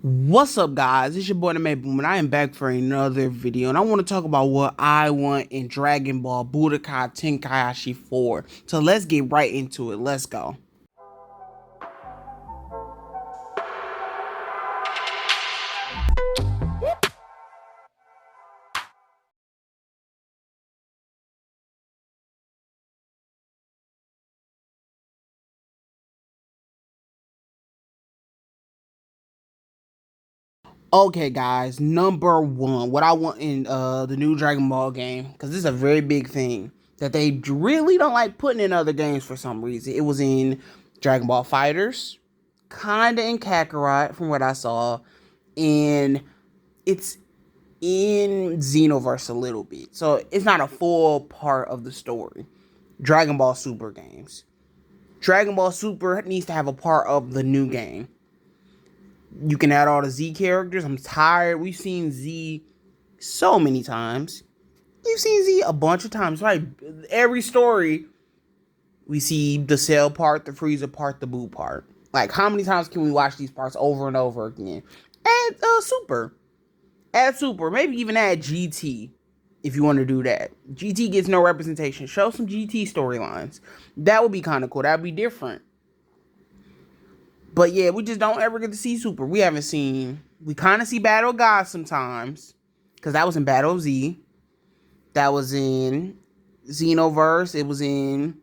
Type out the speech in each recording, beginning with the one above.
What's up, guys? It's your boy the May Boom, and I am back for another video. And I want to talk about what I want in Dragon Ball Budokai Tenkaichi 4. So let's get right into it. Let's go. Okay, guys, number one, what I want in the new Dragon Ball game, because this is a very big thing that they really don't like putting in other games for some reason. It was in Dragon Ball Fighters, kinda in Kakarot from what I saw, and it's in Xenoverse a little bit. So it's not a full part of the story. Dragon Ball Super games. Dragon Ball Super needs to have a part of the new game. You can add all the Z characters. I'm tired. We've seen Z so many times. We've seen Z a bunch of times. Right? Every story, we see the Cell part, the Frieza part, the Buu part. Like, how many times can we watch these parts over and over again? Add Super. Add Super. Maybe even add GT if you want to do that. GT gets no representation. Show some GT storylines. That would be kind of cool. That would be different. But yeah, we just don't ever get to see Super. We haven't seen... We kind of see Battle of God sometimes. Because that was in Battle of Z. That was in Xenoverse. It was in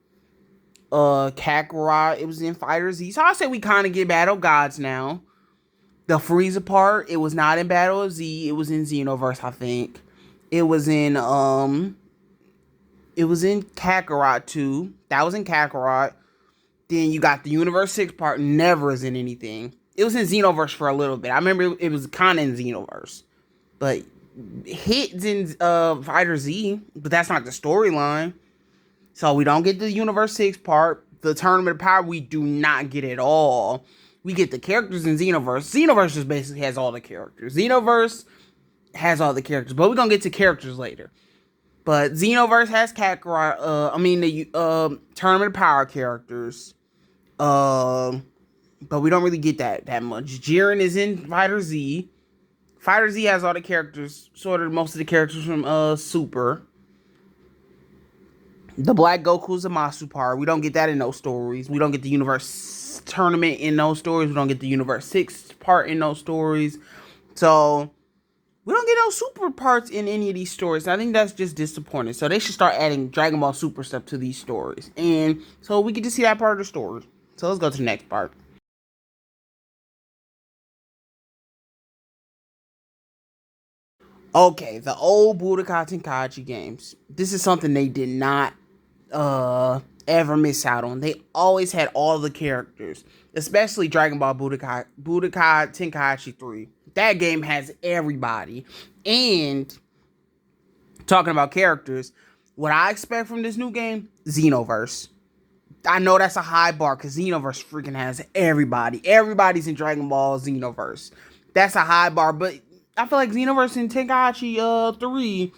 Kakarot. It was in Fighter Z. So I say we kind of get Battle of Gods now. The Frieza part, it was not in Battle of Z. It was in Xenoverse, I think. It was in Kakarot too. That was in Kakarot. Then you got the Universe 6 part, never is in anything. It was in Xenoverse for a little bit. I remember it was kind of in Xenoverse. But hits in Fighter Z, but that's not the storyline. So we don't get the Universe 6 part. The Tournament of Power, we do not get it all. We get the characters in Xenoverse. Xenoverse just basically has all the characters. Xenoverse has all the characters, but we're going to get to characters later. But Xenoverse has Kakarot, the Tournament of Power characters. But we don't really get that much. Jiren is in Fighter Z. Fighter Z has all the characters, sort of most of the characters from Super. The Black Goku Zamasu part, we don't get that in those stories. We don't get the Universe Tournament in those stories. We don't get the Universe 6 part in those stories. So we don't get those Super parts in any of these stories. I think that's just disappointing. So they should start adding Dragon Ball Super stuff to these stories. And so we get to see that part of the story. So let's go to the next part. Okay, the old Budokai Tenkaichi games. This is something they did not ever miss out on. They always had all the characters, especially Dragon Ball Budokai Tenkaichi 3. That game has everybody. And talking about characters, what I expect from this new game, Xenoverse. I know that's a high bar because Xenoverse freaking has everybody. Everybody's in Dragon Ball Xenoverse. That's a high bar, but I feel like Xenoverse and Tenkaichi 3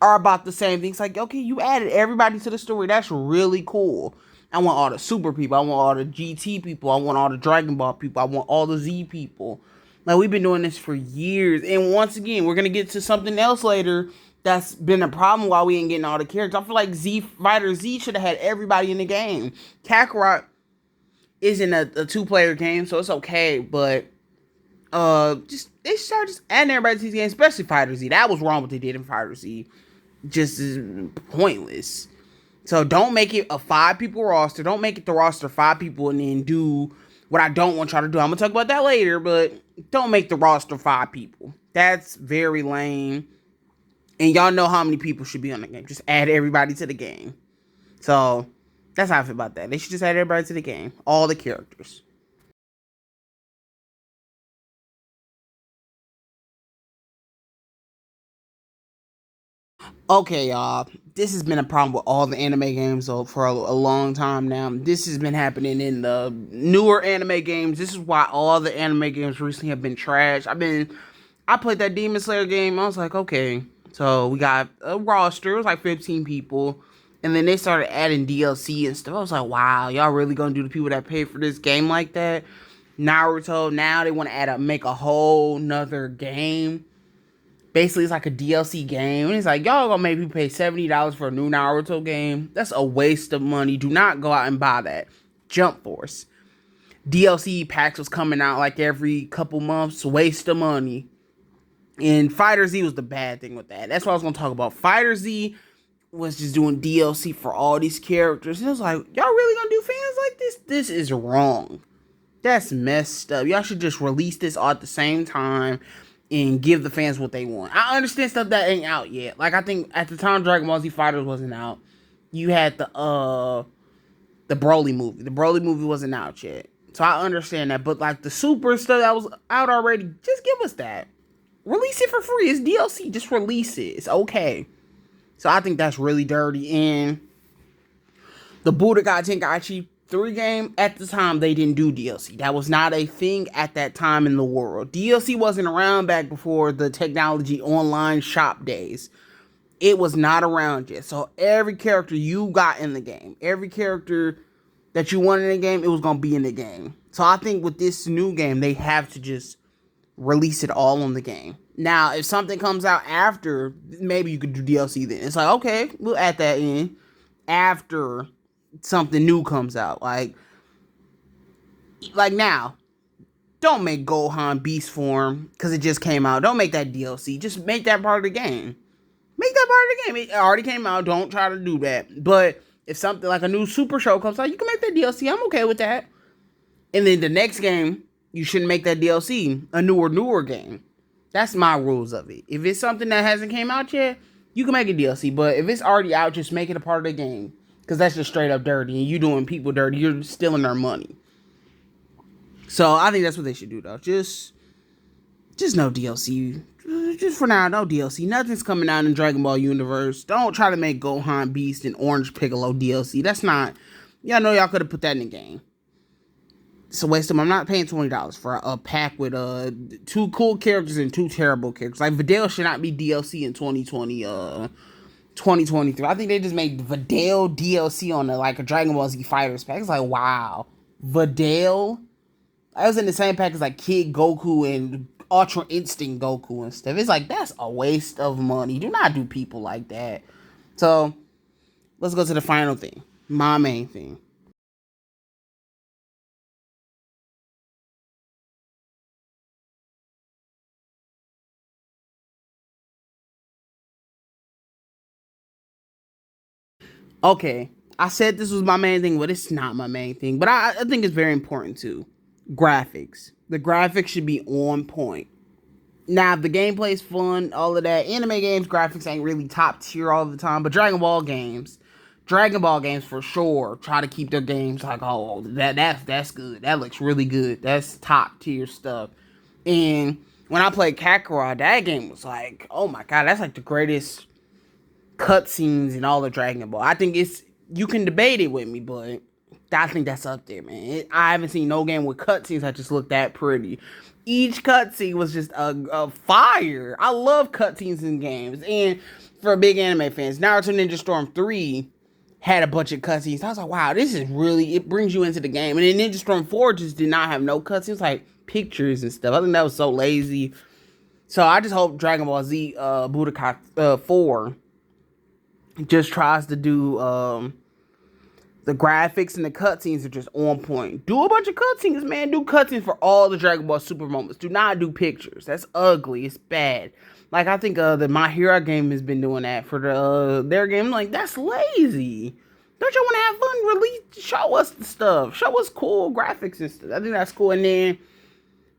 are about the same thing. It's like, okay, you added everybody to the story. That's really cool. I want all the Super people. I want all the GT people. I want all the Dragon Ball people. I want all the Z people. Like, we've been doing this for years. And once again, we're going to get to something else later that's been a problem while we ain't getting all the characters. I feel like Fighter Z should have had everybody in the game. Kakarot isn't a two-player game, so it's okay, but they started just adding everybody to these games, especially Fighter Z. That was wrong what they did in Fighter Z. Just is pointless. So don't make it a 5-people roster. Don't make it the roster 5 people and then do what I don't want y'all to do. I'm gonna talk about that later, but don't make the roster 5 people. That's very lame. And y'all know how many people should be on the game. Just add everybody to the game. So that's how I feel about that. They should just add everybody to the game. All the characters. Okay, y'all. This has been a problem with all the anime games for a long time now. This has been happening in the newer anime games. This is why all the anime games recently have been trash. I played that Demon Slayer game. I was like, okay. So we got a roster. It was like 15 people. And then they started adding DLC and stuff. I was like, wow, y'all really gonna do the people that pay for this game like that? Naruto. Now they want to make a whole nother game. Basically, it's like a DLC game. And it's like, y'all gonna make me pay $70 for a new Naruto game? That's a waste of money. Do not go out and buy that. Jump Force. DLC packs was coming out like every couple months. Waste of money. And Fighter Z was the bad thing with that. That's what I was gonna talk about. Fighter Z was just doing DLC for all these characters. And it was like, y'all really gonna do fans like this? This is wrong. That's messed up. Y'all should just release this all at the same time and give the fans what they want. I understand stuff that ain't out yet. Like, I think at the time Dragon Ball Z Fighters wasn't out, you had the Broly movie. The Broly movie wasn't out yet. So I understand that. But like the Super stuff that was out already, just give us that. Release it for free. It's DLC. Just release it. It's okay. So I think that's really dirty. And the Budokai Tenkaichi 3 game, at the time, they didn't do DLC. That was not a thing at that time in the world. DLC wasn't around back before the technology online shop days. It was not around yet. So every character you got in the game, every character that you wanted in the game, it was going to be in the game. So I think with this new game, they have to just release it all on the game. Now, if something comes out after, maybe you could do DLC then. It's like, okay, we'll add that in after something new comes out. Like now, don't make Gohan Beast form because it just came out. Don't make that DLC. Just make that part of the game. Make that part of the game. It already came out. Don't try to do that. But if something like a new Super Show comes out, you can make that DLC. I'm okay with that. And then the next game, you shouldn't make that DLC a newer game. That's my rules of it. If it's something that hasn't came out yet, you can make a DLC. But if it's already out, just make it a part of the game. Because that's just straight up dirty. And you doing people dirty. You're stealing their money. So I think that's what they should do, though. Just no DLC. Just for now, no DLC. Nothing's coming out in Dragon Ball universe. Don't try to make Gohan Beast and Orange Piccolo DLC. That's not... Y'all know y'all could have put that in the game. It's a waste of money. I'm not paying $20 for a pack with 2 cool characters and 2 terrible characters. Like, Videl should not be DLC in 2023. I think they just made Videl DLC on a Dragon Ball Z Fighters pack. It's like, wow. Videl? I was in the same pack as like Kid Goku and Ultra Instinct Goku and stuff. It's like, that's a waste of money. Do not do people like that. So, let's go to the final thing. My main thing. Okay, I said this was my main thing, but it's not my main thing. But I think it's very important too. Graphics. The graphics should be on point. Now, the gameplay is fun, all of that. Anime games, graphics ain't really top tier all the time. But Dragon Ball games for sure, try to keep their games like, oh, that's good. That looks really good. That's top tier stuff. And when I played Kakarot, that game was like, oh my god, that's like the greatest cutscenes in all of Dragon Ball. I think you can debate it with me, but I think that's up there, man. I haven't seen no game with cutscenes that just look that pretty. Each cutscene was just a fire. I love cutscenes in games. And for big anime fans, Naruto Ninja Storm 3 had a bunch of cutscenes. I was like, wow, this is really, it brings you into the game. And then Ninja Storm 4 just did not have no cutscenes, like pictures and stuff. I think that was so lazy. So I just hope Dragon Ball Z Budokai 4 just tries to do the graphics and the cutscenes are just on point. Do a bunch of cutscenes, man. Do cutscenes for all the Dragon Ball Super moments. Do not do pictures. That's ugly. It's bad. Like, I think the My Hero game has been doing that for their game. Like, that's lazy. Don't y'all want to have fun? Show us the stuff. Show us cool graphics and stuff. I think that's cool. And then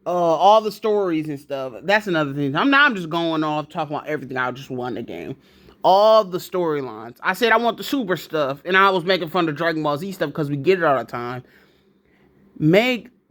all the stories and stuff. That's another thing. I'm just going off talking about everything. I just won the game. All the storylines. I said I want the super stuff, and I was making fun of Dragon Ball Z stuff because we get it all the time.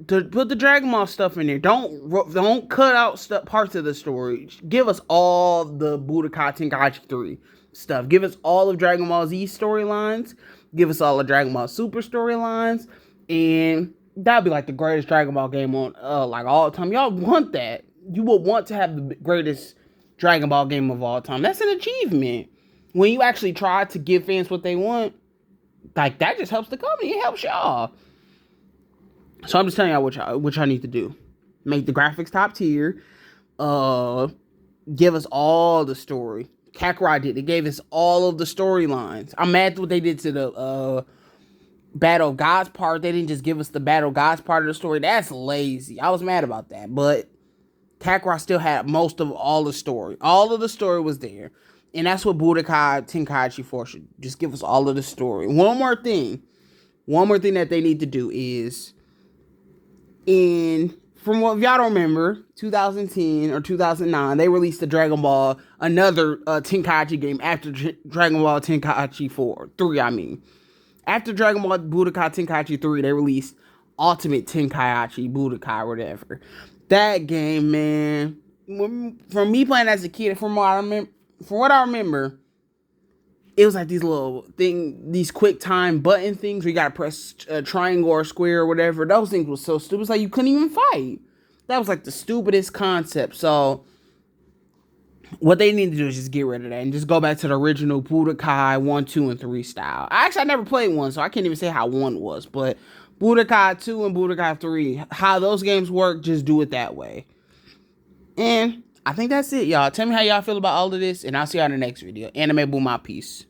Put the Dragon Ball stuff in there. Don't cut out parts of the story. Give us all the Budokai Tenkaichi 3 stuff. Give us all of Dragon Ball Z storylines. Give us all the Dragon Ball Super storylines, and that'd be like the greatest Dragon Ball game on all the time. Y'all want that? You would want to have the greatest Dragon Ball game of all time. That's an achievement. When you actually try to give fans what they want, like, that just helps the company. It helps y'all. So I'm just telling y'all what y'all need to do. Make the graphics top tier. Give us all the story. Kakarot did. They gave us all of the storylines. I'm mad at what they did to the Battle of Gods part. They didn't just give us the Battle of Gods part of the story. That's lazy. I was mad about that. But Kakarot still had most of all the story. All of the story was there. And that's what Budokai Tenkaichi 4 should just give us all of the story. One more thing that they need to do is from what if y'all don't remember, 2010 or 2009, they released the Dragon Ball, another Tenkaichi game after Dragon Ball Tenkaichi 3, I mean. After Dragon Ball Budokai Tenkaichi 3, they released Ultimate Tenkaichi Budokai, whatever. That game, man, from me playing as a kid, from what I remember, it was like these quick time button things where you gotta press a triangle or square or whatever. Those things was so stupid. It's like you couldn't even fight. That was like the stupidest concept. So what they need to do is just get rid of that and just go back to the original Budokai 1, 2, and 3 style. I never played 1, so I can't even say how 1 was. But Budokai 2 and Budokai 3, how those games work, just do it that way. And I think that's it, y'all. Tell me how y'all feel about all of this, and I'll see y'all in the next video. Anime Boom out. Peace.